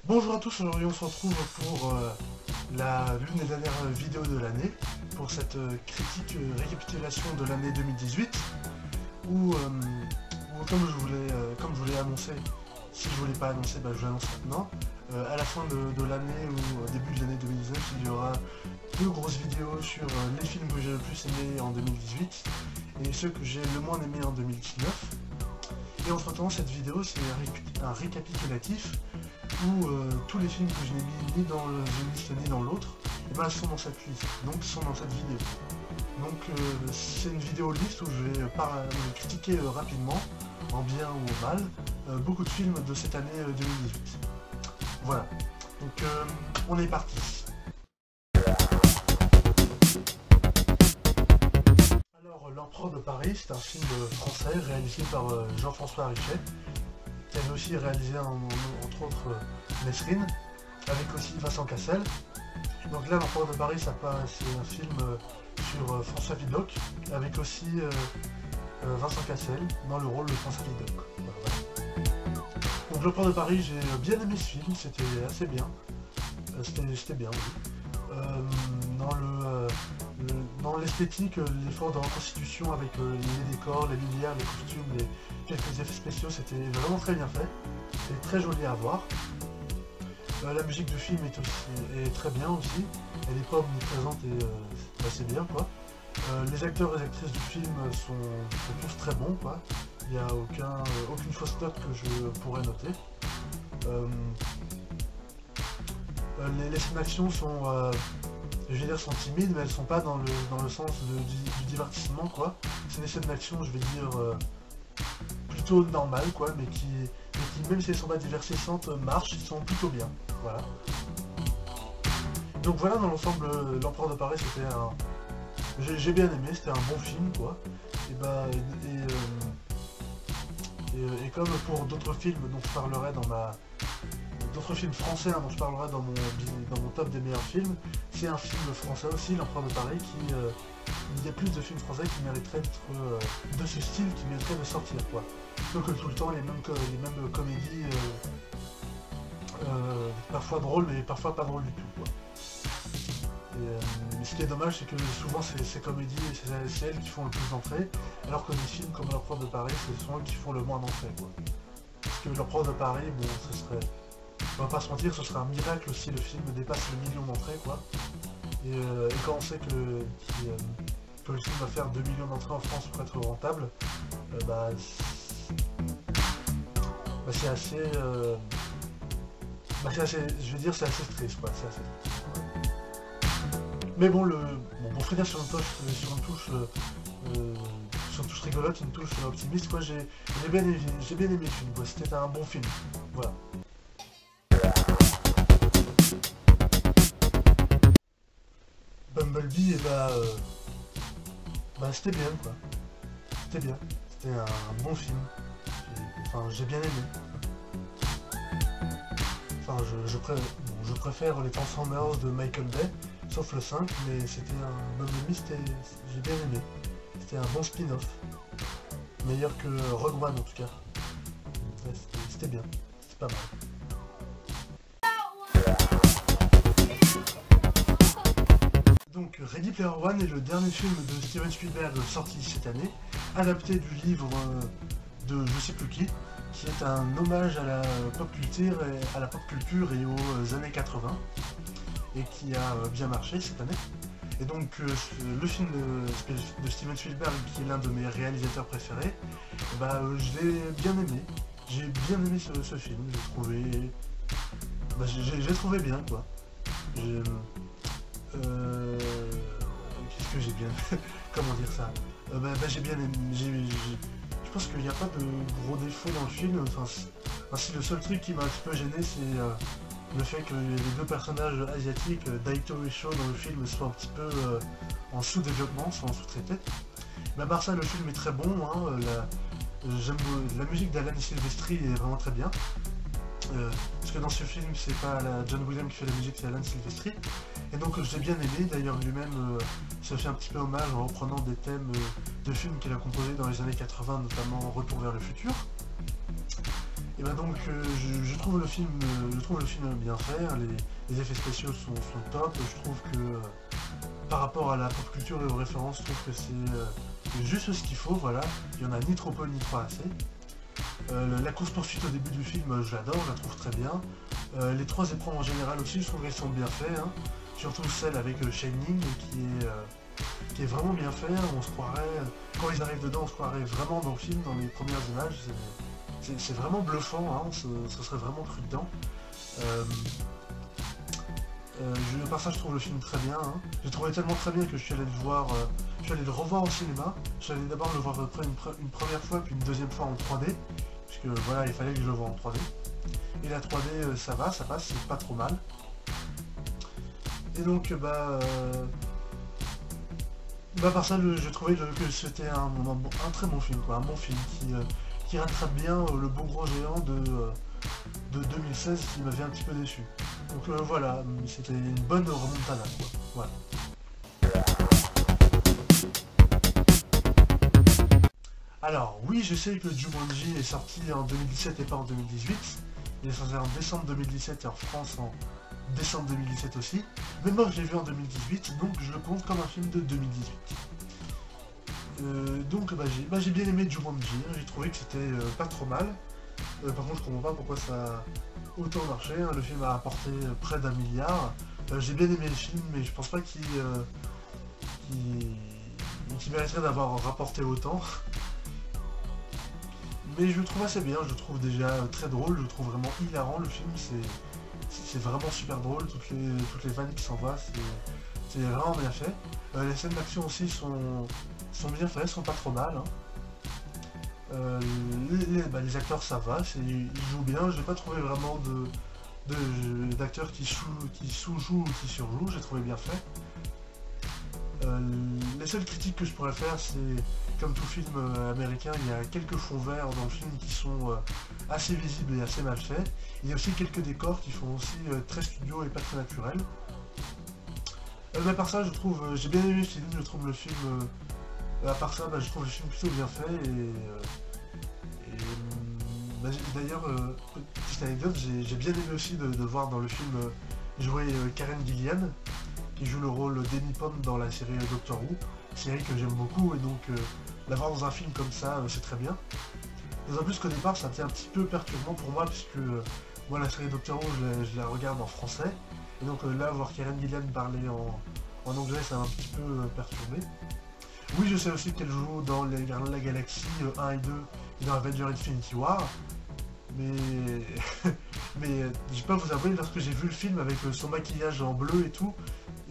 Bonjour à tous, aujourd'hui on se retrouve pour l'une des dernières vidéos de l'année, pour cette critique récapitulation de l'année 2018, où, comme je voulais annoncer, si je voulais pas annoncer, bah, je l'annonce maintenant, à la fin de l'année ou au début de l'année 2019, il y aura deux grosses vidéos sur les films que j'ai le plus aimés en 2018 et ceux que j'ai le moins aimés en 2019. Et entre temps, cette vidéo c'est un récapitulatif où tous les films que je n'ai mis ni dans une liste ni dans l'autre, et ben, sont dans cette liste, donc sont dans cette vidéo. Donc c'est une vidéo liste où je vais critiquer rapidement, en bien ou en mal, beaucoup de films de cette année 2018. Voilà, donc on est parti. Alors L'Empereur de Paris, c'est un film français réalisé par Jean-François Richet, qui avait aussi réalisé entre autres Mesrine, avec aussi Vincent Cassel. Donc là, L'Empereur de Paris, c'est un film sur François Vidocq, avec aussi Vincent Cassel dans le rôle de François Vidocq. Voilà. Donc L'Empereur de Paris, j'ai bien aimé ce film, c'était assez bien. C'était bien, oui. Dans l'esthétique, l'effort de reconstitution avec les décors, les lumières, les costumes, quelques effets spéciaux, c'était vraiment très bien fait. C'est très joli à voir. La musique du film est très bien aussi. Elle n'est pas omniprésente et c'est bien quoi. Les acteurs et les actrices du film sont tous très bons quoi. Il n'y a aucune fausse note que je pourrais noter. Les scènes d'action sont, je vais dire, sont timides, mais elles sont pas dans le sens du divertissement quoi. C'est des scènes d'action, je vais dire, plutôt normales quoi, mais qui même si elles sont pas divertissantes, marchent, ils sont plutôt bien. Voilà. Donc voilà, dans l'ensemble, L'Empereur de Paris, c'était j'ai bien aimé, c'était un bon film quoi. Et comme pour d'autres films dont je parlerai d'autres films français dont je parlerai dans mon top des meilleurs films, c'est un film français aussi, L'Empereur de Paris, il y a plus de films français qui mériteraient d'être de ce style, qui mériteraient de sortir quoi. Plutôt que tout le temps les mêmes comédies, parfois drôles mais parfois pas drôles du tout quoi. Mais ce qui est dommage, c'est que souvent ces comédies, c'est elles qui font le plus d'entrées, alors que des films comme L'Empereur de Paris, ce sont eux qui font le moins d'entrées quoi. Parce que L'Empereur de Paris, bon, ce serait, on va pas se mentir, ce serait un miracle si le film dépasse le million d'entrées quoi. Et quand on sait que le film va faire 2 millions d'entrées en France pour être rentable, c'est assez, je veux dire, c'est assez triste quoi. C'est assez triste. Mais bon, pour finir sur une touche rigolote, une touche optimiste, quoi, j'ai bien aimé le film, quoi. C'était un bon film. Voilà. Bumblebee, c'était bien, quoi. C'était bien. C'était un bon film. J'ai bien aimé. Je préfère les Transformers de Michael Bay, sauf le 5, mais c'était un Bumblebee, j'ai bien aimé. C'était un bon spin-off. Meilleur que Rogue One en tout cas. Ouais, c'était bien, c'était pas mal. Donc Ready Player One est le dernier film de Steven Spielberg sorti cette année, adapté du livre de je sais plus qui est un hommage à la pop culture et aux années 80, et qui a bien marché cette année. Et donc le film de Steven Spielberg, qui est l'un de mes réalisateurs préférés, je l'ai bien aimé. J'ai bien aimé ce film, j'ai trouvé bien quoi. Qu'est-ce que j'ai bien comment dire ça, j'ai bien aimé. Je pense qu'il n'y a pas de gros défauts dans le film. Si le seul truc qui m'a un petit peu gêné, c'est le fait que les deux personnages asiatiques, Daito et Sho, dans le film soient un petit peu en sous-développement, sont en sous-traité. Mais à part ça, le film est très bon. Hein, j'aime la musique d'Alan Silvestri est vraiment très bien. Parce que dans ce film, c'est pas John Williams qui fait la musique, c'est Alan Silvestri. Et donc j'ai bien aimé, d'ailleurs lui-même se fait un petit peu hommage en reprenant des thèmes de films qu'il a composés dans les années 80, notamment Retour vers le futur. Et ben donc je trouve le film bien fait, hein, les effets spéciaux sont top, je trouve que par rapport à la pop culture et aux références, je trouve que c'est juste ce qu'il faut, voilà, il n'y en a ni trop peu ni trop assez. La course poursuite au début du film, je l'adore, je la trouve très bien. Les trois épreuves en général aussi, je trouve qu'elles sont bien faites, hein. Surtout celle avec Shining qui est vraiment bien fait, hein. On se croirait, quand ils arrivent dedans, on se croirait vraiment dans le film, dans les premières images. C'est vraiment bluffant, hein, ce serait vraiment cru dedans. Par ça, je trouve le film très bien, hein. J'ai trouvé tellement très bien que je suis allé le voir, je suis allé le revoir au cinéma. Je suis allé d'abord le voir une première fois, puis une deuxième fois en 3D, puisque voilà, il fallait que je le voie en 3D. Et la 3D, ça va, ça passe, c'est pas trop mal. Et donc, par ça, je trouvais que c'était un très bon film, quoi, un bon film qui rattrape bien le beau gros géant de 2016 qui m'avait un petit peu déçu. Donc voilà, c'était une bonne remontada, quoi. Voilà. Alors oui, je sais que Jumanji est sorti en 2017 et pas en 2018. Il est sorti en décembre 2017 et en France en décembre 2017 aussi. Mais moi je l'ai vu en 2018, donc je le compte comme un film de 2018. Donc j'ai bien aimé Jumanji, hein. J'ai trouvé que c'était pas trop mal. Par contre je comprends pas pourquoi ça a autant marché, hein. Le film a rapporté près d'1 milliard. J'ai bien aimé le film, mais je pense pas qu'il mériterait d'avoir rapporté autant. Mais je le trouve assez bien, je le trouve déjà très drôle, je le trouve vraiment hilarant le film, c'est vraiment super drôle, toutes les vannes qui s'envoient, c'est vraiment bien fait. Les scènes d'action aussi sont bien faites, sont pas trop mal, hein. Les acteurs ça va, ils jouent bien, j'ai pas trouvé vraiment d'acteurs qui sous-jouent ou qui surjouent, j'ai trouvé bien fait. Les seules critiques que je pourrais faire, c'est comme tout film américain, il y a quelques fonds verts dans le film qui sont assez visibles et assez mal faits. Il y a aussi quelques décors qui font aussi très studio et pas très naturel. Mais à part ça, j'ai bien aimé le film, je trouve le film, à part ça, je trouve le film plutôt bien fait d'ailleurs, petite anecdote, j'ai bien aimé aussi de voir dans le film jouer Karen Gillian, qui joue le rôle d'Amy Pond dans la série Doctor Who, série que j'aime beaucoup, et donc la voir dans un film comme ça, c'est très bien. D'autant plus qu'au départ, ça a été un petit peu perturbant pour moi, puisque moi la série Doctor Who, je la regarde en français, et donc là, voir Karen Gillian parler en anglais, ça m'a un petit peu perturbé. Oui, je sais aussi qu'elle joue dans les Gardiens de la Galaxie 1 et 2, et dans Avengers Infinity War, mais je vais pas vous avouer, lorsque j'ai vu le film avec son maquillage en bleu et tout,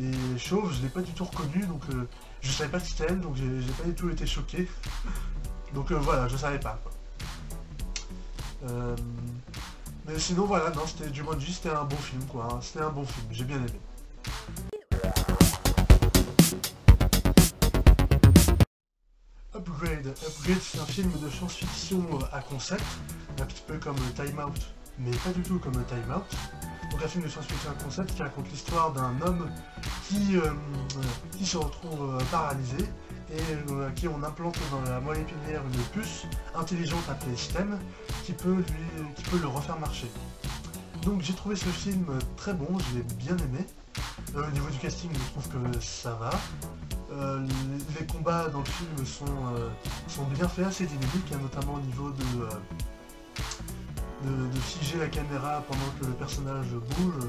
et chauve, je l'ai pas du tout reconnu, donc je savais pas que c'était elle, donc j'ai pas du tout été choqué. Donc voilà, je savais pas, quoi. Mais sinon voilà, non, c'était Jumanji, c'était un bon film, quoi, hein. C'était un bon film, j'ai bien aimé. Upgrade, c'est un film de science-fiction à concept, un petit peu comme Time Out, mais pas du tout comme Time Out. Donc un film de science-fiction à concept qui raconte l'histoire d'un homme qui se retrouve paralysé et à qui on implante dans la moelle épinière une puce intelligente appelée STEM qui peut le refaire marcher. Donc j'ai trouvé ce film très bon, je l'ai bien aimé. Au niveau du casting, je trouve que ça va. Les combats dans le film sont bien faits, assez dynamiques, hein, notamment au niveau de figer la caméra pendant que le personnage bouge,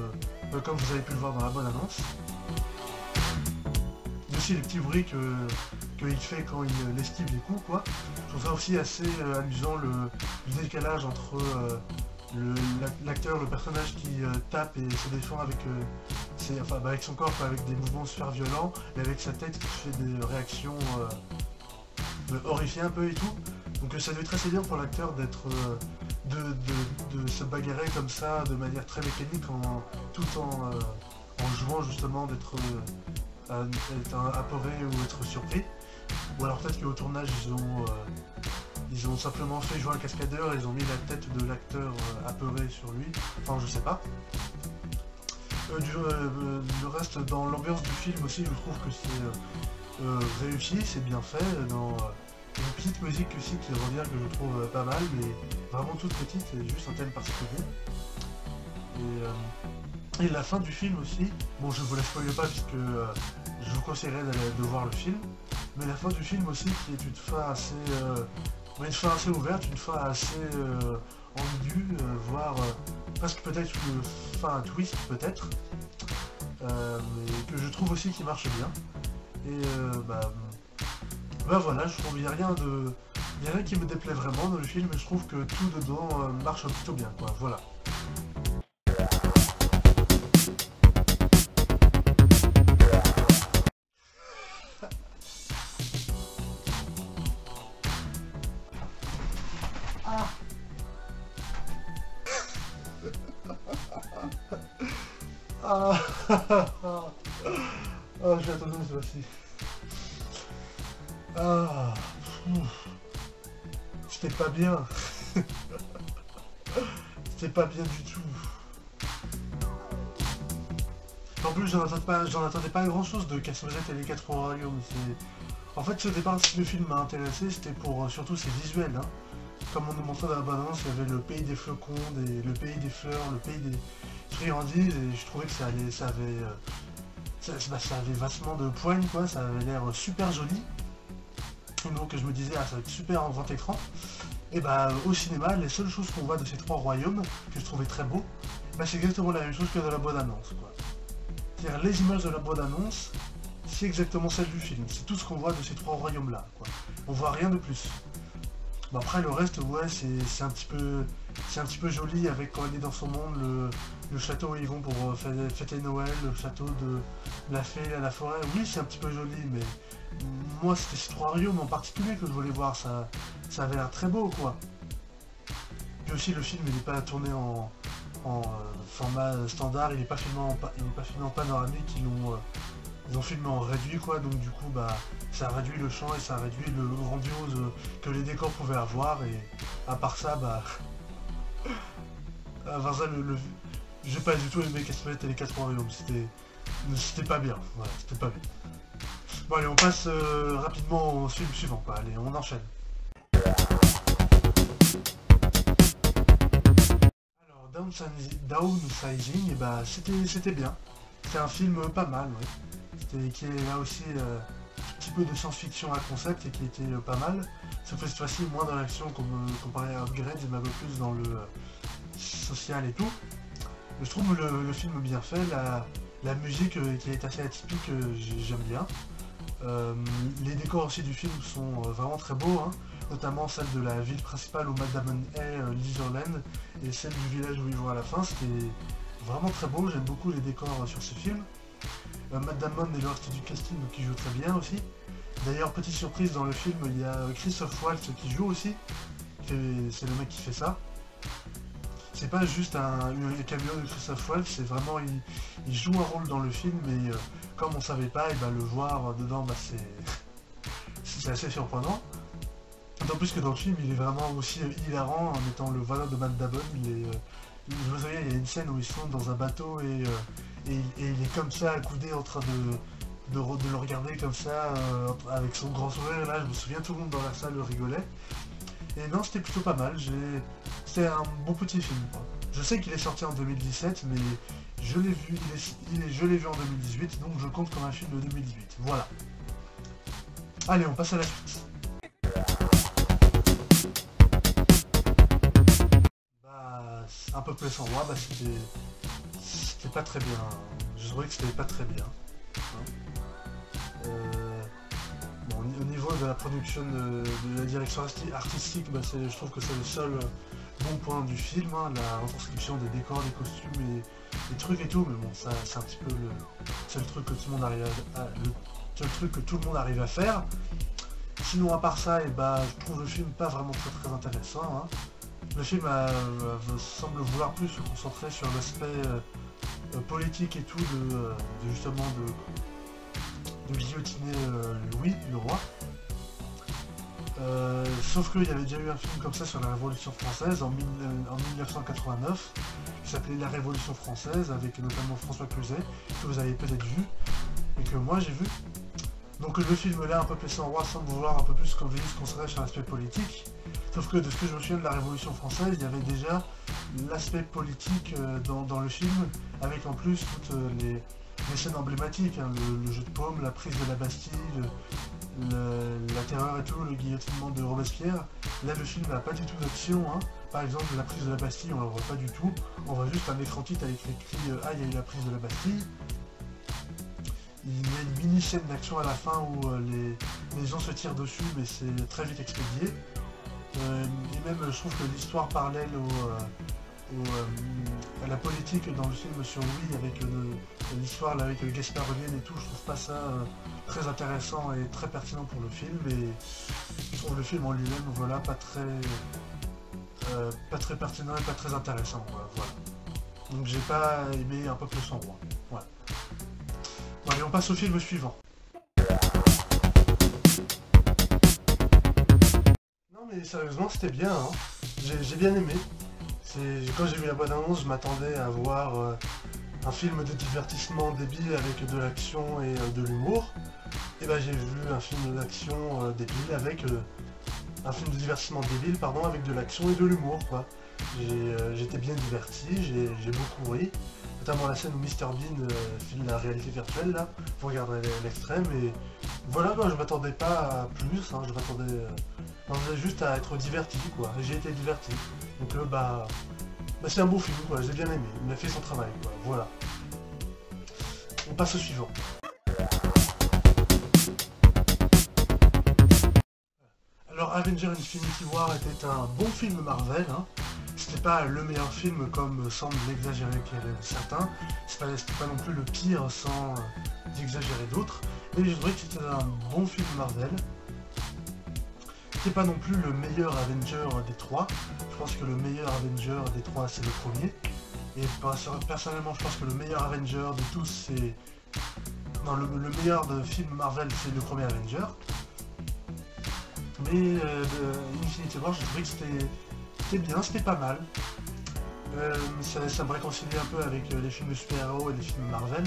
comme vous avez pu le voir dans la bonne annonce. Il y a aussi les petits bruits qu'il fait quand il esquive les coups, quoi. Je trouve ça aussi assez amusant, le décalage entre l'acteur, le personnage qui tape et se défend avec, avec son corps, avec des mouvements super violents, et avec sa tête qui fait des réactions horrifiées un peu et tout. Donc ça doit être assez bien pour l'acteur d'être de se bagarrer comme ça de manière très mécanique tout en jouant justement d'être apeuré ou être surpris. Ou alors peut-être qu'au tournage ils ont simplement fait jouer un cascadeur et ils ont mis la tête de l'acteur apeuré sur lui, enfin je sais pas. Le reste, dans l'ambiance du film aussi, je trouve que c'est réussi, c'est bien fait. Une petite musique aussi qui revient que je trouve pas mal, mais vraiment toute petite, et juste un thème particulier. Et la fin du film aussi, bon je vous la spoile pas puisque je vous conseillerais de voir le film, mais la fin du film aussi qui est une fin assez, une fin assez ouverte, une fin assez ambiguë, voire presque peut-être une fin à twist peut-être, mais que je trouve aussi qui marche bien. Et bah voilà, je trouve qu'il n'y a rien qui me déplaît vraiment dans le film, et je trouve que tout dedans marche plutôt bien, quoi, voilà. Ah. Ah. Oh, j'ai attendu ce voici. Ah. C'était pas bien. C'était pas bien du tout. En plus, j'en attendais pas grand chose de Casse-Noisette et les 4 royaumes. En fait, au départ, si le film m'a intéressé, c'était pour surtout ses visuels. Hein. Comme on nous montrait dans la bande-annonce, il y avait le pays des flocons, le pays des fleurs, le pays des friandises, et je trouvais que ça avait vachement de poigne, quoi. Ça avait l'air super joli. Et donc, je me disais, ah, ça va être super en grand écran. Et bah, au cinéma, les seules choses qu'on voit de ces 3 royaumes, que je trouvais très beaux, bah, c'est exactement la même chose que dans la bande-annonce, quoi. C'est-à-dire les images de la bande-annonce, c'est exactement celle du film. C'est tout ce qu'on voit de ces 3 royaumes-là, quoi. On voit rien de plus. Bon, après le reste, ouais, c'est un petit peu joli avec quand il est dans son monde, le château où ils vont pour fêter Noël, le château de la fée à la forêt. Oui, c'est un petit peu joli, mais moi c'était ces 3 royaumes en particulier que je voulais voir. Ça avait l'air très beau, quoi. Puis aussi le film, il n'est pas tourné en format standard, il n'est pas filmé en panoramique, ils ont filmé en réduit, quoi, donc du coup bah ça réduit le champ et ça réduit le grandiose que les décors pouvaient avoir, et à part ça bah à part ça j'ai pas du tout aimé Casse-Noisette et les 4 royaumes, c'était pas bien, voilà, c'était pas bien. Bon allez, on passe rapidement au film suivant, quoi. Allez, on enchaîne. Downsizing, et bah c'était bien. C'est un film pas mal, ouais. Qui est là aussi un petit peu de science-fiction à concept et qui était pas mal. Sauf que cette fois-ci moins dans l'action comparé à Upgrade, mais un peu plus dans le social et tout. Je trouve le film bien fait, la musique qui est assez atypique, j'aime bien. Les décors aussi du film sont vraiment très beaux, hein. Notamment celle de la ville principale où Matt Damon est, Leisureland, et celle du village où ils vont à la fin. C'était vraiment très beau, j'aime beaucoup les décors sur ce film. Matt Damon et le reste du casting qui joue très bien aussi. D'ailleurs, petite surprise, dans le film, il y a Christophe Waltz qui joue aussi. C'est le mec qui fait ça. C'est pas juste un cameo de Christophe Waltz, c'est vraiment, il joue un rôle dans le film, mais comme on savait pas, et bah, le voir dedans, bah, c'est assez surprenant. D'autant plus que dans le film, il est vraiment aussi hilarant en étant le voisin de Matt Damon. Vous savez, il y a une scène où ils sont dans un bateau et il est comme ça, accoudé, en train de le regarder comme ça, avec son grand sourire. Là, je me souviens, tout le monde dans la salle rigolait. Et non, c'était plutôt pas mal. C'était un bon petit film, quoi. Je sais qu'il est sorti en 2017, mais je l'ai vu en 2018, donc je compte comme un film de 2018. Voilà. Allez, on passe à la suite. Bah, un peu plus en roi, bah c'était pas très bien. Je trouvais que c'était pas très bien. Hein. Bon, au niveau de la production, de la direction artistique, bah, je trouve que c'est le seul bon point du film, hein, la retranscription des décors, des costumes et des trucs et tout, mais bon, ça c'est un petit peu le seul truc que tout le monde arrive à faire. Sinon, à part ça, et bah, je trouve le film pas vraiment très intéressant. Hein. Le film semble vouloir plus se concentrer sur l'aspect politique et tout justement de guillotiner Louis, le roi. Sauf qu'il y avait déjà eu un film comme ça sur la Révolution française en 1989 qui s'appelait La Révolution française, avec notamment François Cluzet, que vous avez peut-être vu et que moi j'ai vu. Donc le film là un peu sans roi semble vouloir un peu plus comme je dis se concentrer sur l'aspect politique. Sauf que de ce que je me souviens de la Révolution française, il y avait déjà l'aspect politique dans le film, avec en plus toutes les scènes emblématiques, hein, le jeu de paume, la prise de la Bastille, la terreur et tout, le guillotinement de Robespierre. Là le film n'a pas du tout d'action, hein. Par exemple la prise de la Bastille on la voit pas du tout, on voit juste un écran titre avec l'écrit ah il y a eu la prise de la Bastille. Il y a une mini scène d'action à la fin où les gens se tirent dessus mais c'est très vite expédié. Et même je trouve que l'histoire parallèle à la politique dans le film sur Louis avec l'histoire avec Gaspard Ulliel et tout, je trouve pas ça très intéressant et très pertinent pour le film, et je trouve le film en lui-même voilà pas très pertinent et pas très intéressant quoi, voilà. Donc j'ai pas aimé Un peuple sans roi. Voilà. Bon allez on passe au film suivant. Non mais sérieusement c'était bien, hein. J'ai bien aimé. Quand j'ai vu la bande-annonce, je m'attendais à voir un film de divertissement débile avec de l'action et de l'humour. Et ben j'ai vu un film d'action débile avec un film de divertissement débile pardon avec de l'action et de l'humour quoi. J'étais bien diverti, j'ai beaucoup ri, notamment la scène où Mr Bean filme la réalité virtuelle là, vous regarderez l'extrême, et voilà quoi, je m'attendais pas à plus, hein, je m'attendais juste à être diverti quoi, et j'ai été diverti. Donc bah c'est un beau film quoi, j'ai bien aimé, il a fait son travail quoi, voilà. On passe au suivant. Alors Avengers Infinity War était un bon film Marvel, hein. C'était pas le meilleur film comme semble l'exagérer certains, c'était pas non plus le pire sans exagérer d'autres, mais je dirais que c'était un bon film Marvel. C'est pas non plus le meilleur Avenger des trois. Je pense que le meilleur Avenger des trois c'est le premier. Et personnellement je pense que le meilleur Avenger de tous c'est... Non, le meilleur de film Marvel c'est le premier Avenger. Mais Infinity War je trouvais que c'était bien, c'était pas mal. Ça me réconciliait un peu avec les films de super-héros et les films Marvel.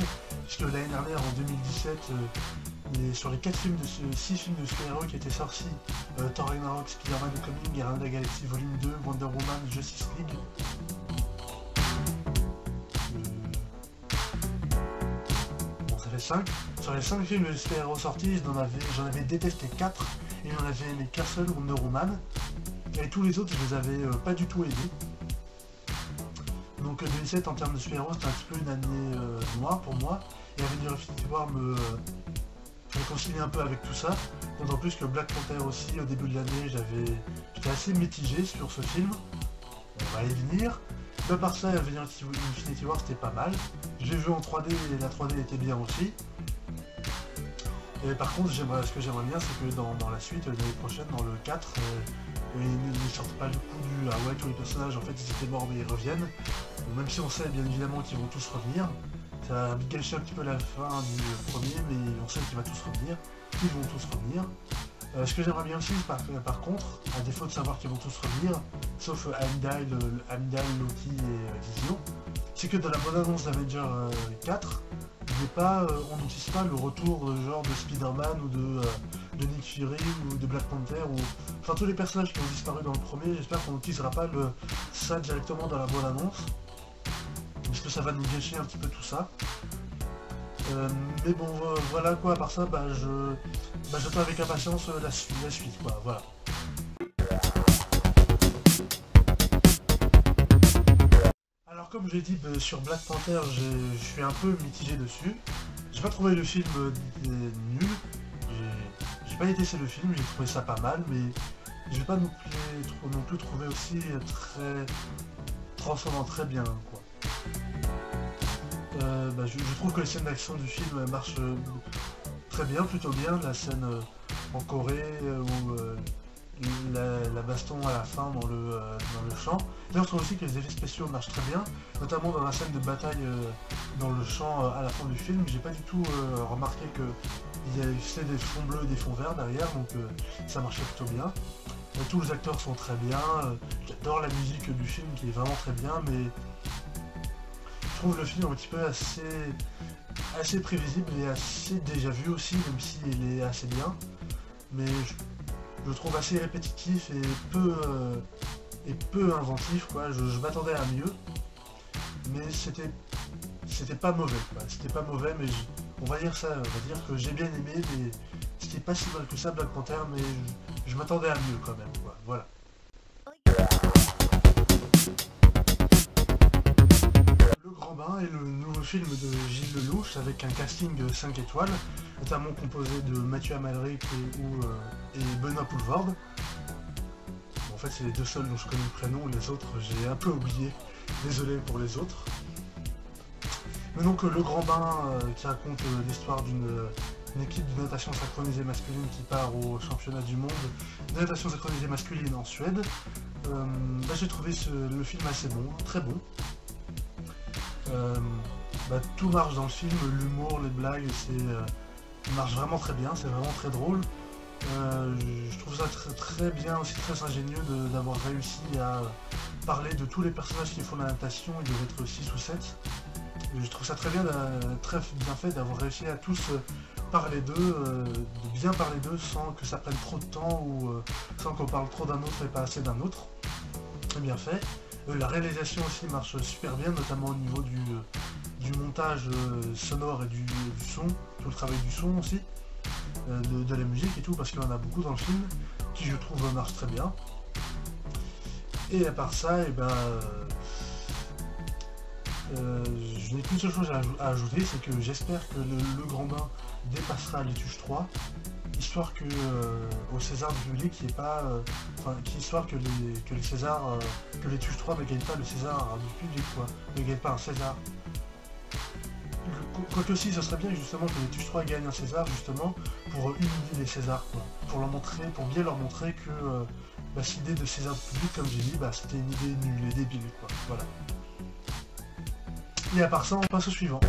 Puisque l'année dernière en 2017... sur les 6 films de super-héros qui étaient sortis, Thor Ragnarok, Spider-Man Homecoming, Guardians de la Galaxie Volume 2, Wonder Woman, Justice League. Bon, ça fait 5. Sur les 5 films de super-héros sortis, j'en avais détesté 4, et j'en avais aimé qu'un seul, Wonder Woman. Et tous les autres, je les avais pas du tout aimés. Donc 2017 en termes de super-héros, c'était un petit peu une année noire pour moi, et Avengers Infinity War me réconcilier un peu avec tout ça, d'autant plus que Black Panther aussi, au début de l'année, j'étais assez mitigé sur ce film, on va y venir. Mais par ça, Avengers Infinity War c'était pas mal, je l'ai vu en 3D et la 3D était bien aussi. Et par contre, ce que j'aimerais bien, c'est que dans la suite, l'année prochaine, dans le 4, ils ne sortent pas le coup du ah ouais, tous les personnages en fait ils étaient morts mais ils reviennent, même si on sait bien évidemment qu'ils vont tous revenir. Ça a gâché un petit peu la fin du premier, mais on sait qu'ils vont tous revenir. Ils vont tous revenir. Ce que j'aimerais bien aussi, par contre, à défaut de savoir qu'ils vont tous revenir, sauf Heimdall, Loki et Vision, c'est que dans la bonne annonce d'Avenger 4, on n'utilise pas le retour genre de Spider-Man ou de Nick Fury ou de Black Panther, ou enfin tous les personnages qui ont disparu dans le premier. J'espère qu'on n'utilisera pas ça directement dans la bonne annonce, parce que ça va nous gâcher un petit peu tout ça. Mais bon voilà quoi, à part ça j'attends avec impatience la suite quoi, voilà. Alors comme je l'ai dit sur Black Panther, je suis un peu mitigé dessus. J'ai pas trouvé le film nul, j'ai pas détesté le film, j'ai trouvé ça pas mal, mais je vais pas non plus trouvé aussi très transcendant, très bien quoi. Je trouve que les scènes d'action du film marchent très bien, plutôt bien. La scène en Corée où la baston à la fin dans le champ. D'ailleurs je trouve aussi que les effets spéciaux marchent très bien, notamment dans la scène de bataille dans le champ à la fin du film. J'ai pas du tout remarqué qu'il y avait des fonds bleus et des fonds verts derrière, donc ça marchait plutôt bien. Tous les acteurs sont très bien, j'adore la musique du film qui est vraiment très bien, mais je trouve le film un petit peu assez prévisible et assez déjà vu aussi, même s'il est assez bien. Mais je le trouve assez répétitif et peu inventif, quoi. Je m'attendais à mieux, mais c'était pas mauvais, quoi. C'était pas mauvais, mais on va dire ça, on va dire que j'ai bien aimé, mais c'était pas si mal que ça, Black Panther, mais je m'attendais à mieux quand même, quoi. Voilà. Le Grand Bain est le nouveau film de Gilles Lelouch avec un casting 5 étoiles, notamment composé de Mathieu Amalric et Benoît Poelvoorde. Bon, en fait, c'est les deux seuls dont je connais le prénom, les autres j'ai un peu oublié, désolé pour les autres. Mais donc Le Grand Bain qui raconte l'histoire d'une équipe de natation synchronisée masculine qui part au championnat du monde de natation synchronisée masculine en Suède. J'ai trouvé le film assez bon, très bon. Tout marche dans le film, l'humour, les blagues, marche vraiment très bien, c'est vraiment très drôle. Je trouve ça très bien, aussi très ingénieux d'avoir réussi à parler de tous les personnages qui font la natation, il devait être 6 ou 7. Je trouve ça très bien fait d'avoir réussi à tous parler d'eux, de bien parler d'eux sans que ça prenne trop de temps ou sans qu'on parle trop d'un autre et pas assez d'un autre. Très bien fait. La réalisation aussi marche super bien, notamment au niveau du montage sonore et du son, tout le travail du son aussi, de la musique et tout, parce qu'il y en a beaucoup dans le film, qui je trouve marche très bien. Et à part ça, je n'ai qu'une seule chose à ajouter, c'est que j'espère que le Grand Bain dépassera les Tuches 3, histoire que au César du public, il n'y ait pas, histoire que les Césars, que les Tuches 3 ne gagnent pas le César du public, quoi, ne gagnent pas un César. Quoique si, ce serait bien justement que les Tuches 3 gagnent un César justement pour humilier les Césars, quoi, pour bien leur montrer que cette idée de César du public, comme j'ai dit, c'était une idée nulle et débile, quoi. Voilà. Et à part ça, on passe au suivant.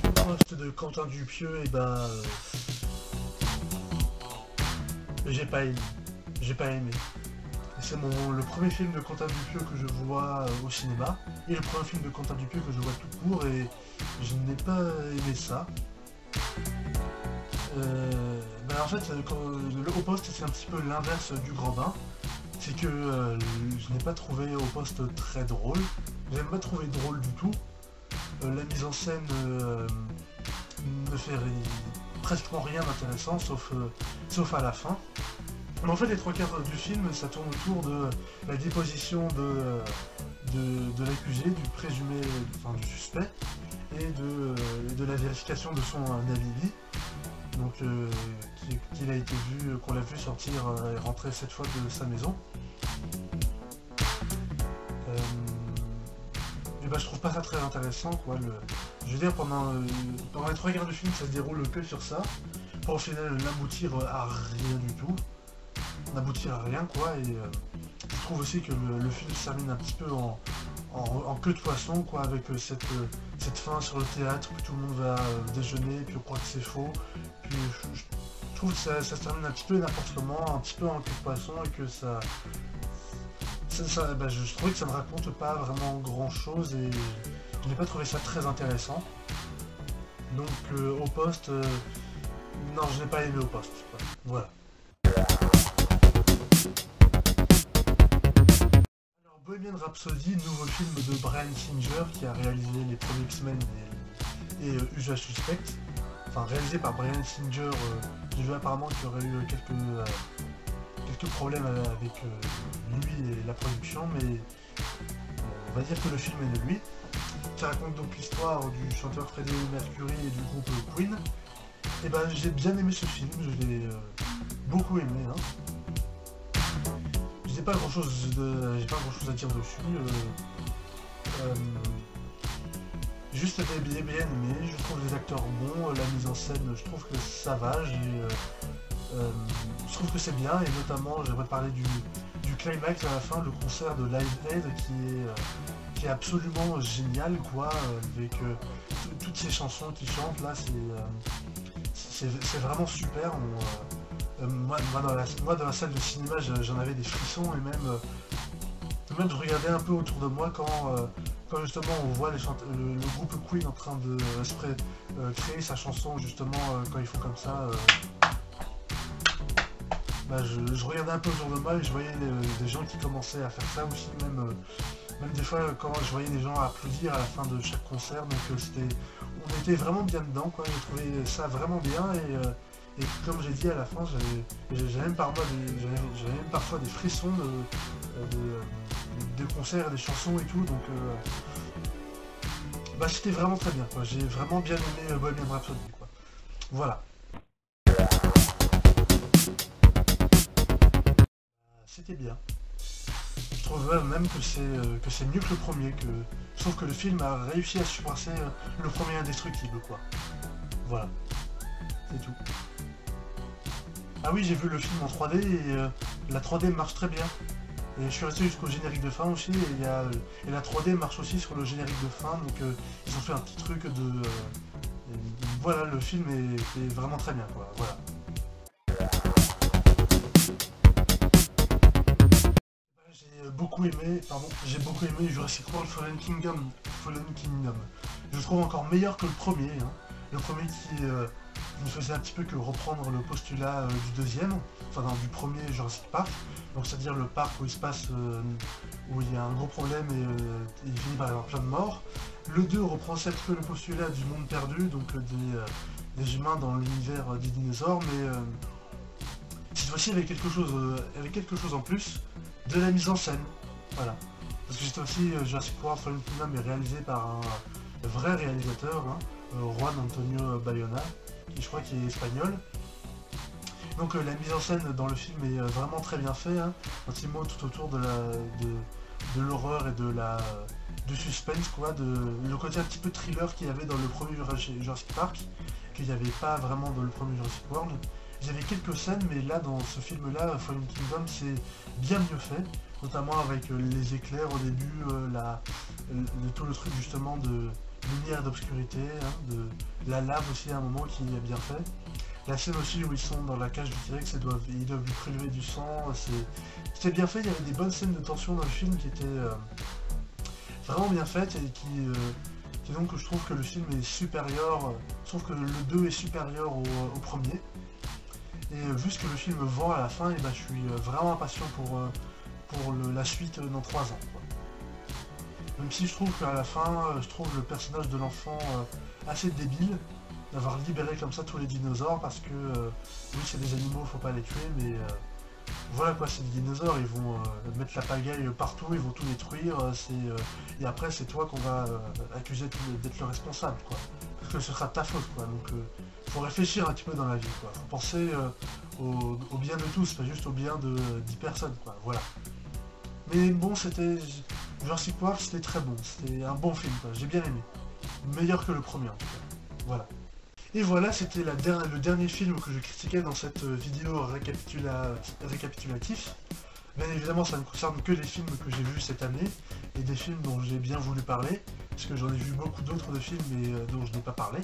Le poste de Quentin Dupieux, j'ai pas aimé. C'est le premier film de Quentin Dupieux que je vois au cinéma, et le premier film de Quentin Dupieux que je vois tout court, et je n'ai pas aimé ça. En fait, Au Poste, c'est un petit peu l'inverse du Grand Bain. C'est que je n'ai pas trouvé Au Poste très drôle. Je n'ai pas trouvé drôle du tout. La mise en scène ne fait presque rien d'intéressant, sauf à la fin. Mais en fait, les 3/4 du film, ça tourne autour de la déposition de l'accusé, du présumé, du suspect, et de la vérification de son alibi. Donc qu'on l'a vu sortir et rentrer cette fois de sa maison. Je trouve pas ça très intéressant, quoi. Je veux dire, pendant les 3/4 du film, ça se déroule que sur ça, pour au final n'aboutir à rien du tout. N'aboutir à rien, quoi, et je trouve aussi que le film se termine un petit peu en queue de poisson, quoi, avec cette fin sur le théâtre, puis tout le monde va déjeuner, puis on croit que c'est faux, puis je trouve que ça se termine un petit peu n'importe comment, un petit peu en queue de poisson, et que je trouvais que ça ne raconte pas vraiment grand chose, et je n'ai pas trouvé ça très intéressant. Donc Au Poste, non, je n'ai pas aimé Au Poste, quoi. Voilà. Bohemian Rhapsody, nouveau film de Bryan Singer qui a réalisé les premiers X-Men et Usual Suspect. Enfin, réalisé par Bryan Singer, j'ai vu apparemment qu'il y aurait eu quelques problèmes avec lui et la production, mais on va dire que le film est de lui. Qui raconte donc l'histoire du chanteur Freddie Mercury et du groupe Queen. Et j'ai bien aimé ce film, je l'ai beaucoup aimé. J'ai pas grand chose à dire dessus. Juste bien aimé, je trouve les acteurs bons, la mise en scène, je trouve que ça va, je trouve que c'est bien, et notamment j'aimerais parler du climax à la fin, le concert de Live Aid qui est absolument génial, quoi, avec toutes ces chansons qu'ils chantent là, c'est vraiment super. Moi dans la salle de cinéma, j'en avais des frissons, et même Même je regardais un peu autour de moi quand justement on voit le groupe Queen en train de créer sa chanson justement quand ils font comme ça. Bah, je regardais un peu autour de moi et je voyais des gens qui commençaient à faire ça aussi, même des fois quand je voyais des gens applaudir à la fin de chaque concert, donc on était vraiment bien dedans, quoi. J'ai trouvé ça vraiment bien et comme j'ai dit à la fin, j'avais même parfois des frissons de concerts, des chansons et tout, donc bah, c'était vraiment très bien, quoi. J'ai vraiment bien aimé Bohemian Rhapsody, quoi. Voilà. C'était bien. Je trouve même que c'est mieux que le premier, sauf que le film a réussi à surpasser le premier indestructible, quoi. Voilà. C'est tout. Ah oui, j'ai vu le film en 3D et la 3D marche très bien. Et je suis resté jusqu'au générique de fin aussi, et la 3D marche aussi sur le générique de fin, donc ils ont fait un petit truc voilà, le film est vraiment très bien, quoi. Voilà. J'ai beaucoup aimé Jurassic World Fallen Kingdom. Je le trouve encore meilleur que le premier, hein. Le premier qui ne faisait un petit peu que reprendre le postulat du deuxième, enfin du premier Jurassic Park, donc c'est-à-dire le parc où où il y a un gros problème et il finit par y avoir plein de morts. Le 2 reprend un petit peu le postulat du monde perdu, donc des humains dans l'univers des dinosaures, mais cette fois-ci avec quelque chose en plus, de la mise en scène. Voilà. Parce que cette fois-ci, Jurassic World Fallen Kingdom est réalisé par un vrai réalisateur, hein, Juan Antonio Bayona, qui je crois qu'il est espagnol. Donc la mise en scène dans le film est vraiment très bien faite, hein, pratiquement tout autour de l'horreur et du suspense, quoi, le côté un petit peu thriller qu'il y avait dans le premier Jurassic Park, qu'il n'y avait pas vraiment dans le premier Jurassic World. Il y avait quelques scènes, mais là, dans ce film-là, Fallen Kingdom, c'est bien mieux fait, notamment avec les éclairs au début, tout le truc justement de lumière et d'obscurité, hein, de la lave aussi à un moment qui est bien fait. La scène aussi où ils sont dans la cage du T-Rex, ils doivent lui prélever du sang, c'était bien fait, il y avait des bonnes scènes de tension dans le film qui étaient vraiment bien faites et qui donc je trouve que le film est supérieur, je trouve que le 2 est supérieur au premier. Et vu ce que le film vend à la fin, et ben, je suis vraiment impatient pour la suite dans 3 ans, quoi. Même si je trouve qu'à la fin, je trouve le personnage de l'enfant assez débile, d'avoir libéré comme ça tous les dinosaures, parce que oui c'est des animaux, faut pas les tuer, mais voilà quoi, c'est des dinosaures, ils vont mettre la pagaille partout, ils vont tout détruire, et après c'est toi qu'on va accuser d'être le responsable, quoi. Parce que ce sera ta faute, quoi. Donc faut réfléchir un petit peu dans la vie, quoi. Faut penser au bien de tous, pas juste au bien de 10 personnes, quoi. Voilà. Mais bon, Jurassic World, c'était très bon, c'était un bon film, quoi. J'ai bien aimé. Meilleur que le premier, en tout cas. Voilà. Et voilà, c'était le dernier film que je critiquais dans cette vidéo récapitulatif. Bien évidemment, ça ne concerne que les films que j'ai vus cette année, et des films dont j'ai bien voulu parler, parce que j'en ai vu beaucoup d'autres de films, mais dont je n'ai pas parlé.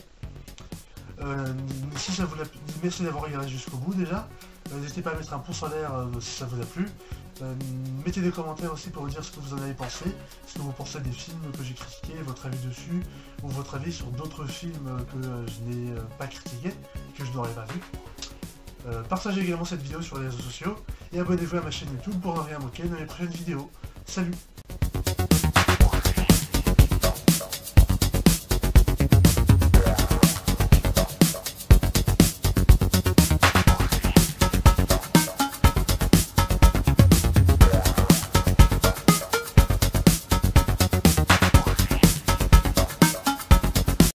Si ça vous a plu, merci d'avoir regardé jusqu'au bout déjà. N'hésitez pas à mettre un pouce en l'air si ça vous a plu. Mettez des commentaires aussi pour me dire ce que vous en avez pensé, ce que vous pensez des films que j'ai critiqués, votre avis dessus, ou votre avis sur d'autres films que je n'ai pas critiqués, que je n'aurais pas vu. Partagez également cette vidéo sur les réseaux sociaux, et abonnez-vous à ma chaîne YouTube pour ne rien manquer de mes prochaines vidéos. Salut!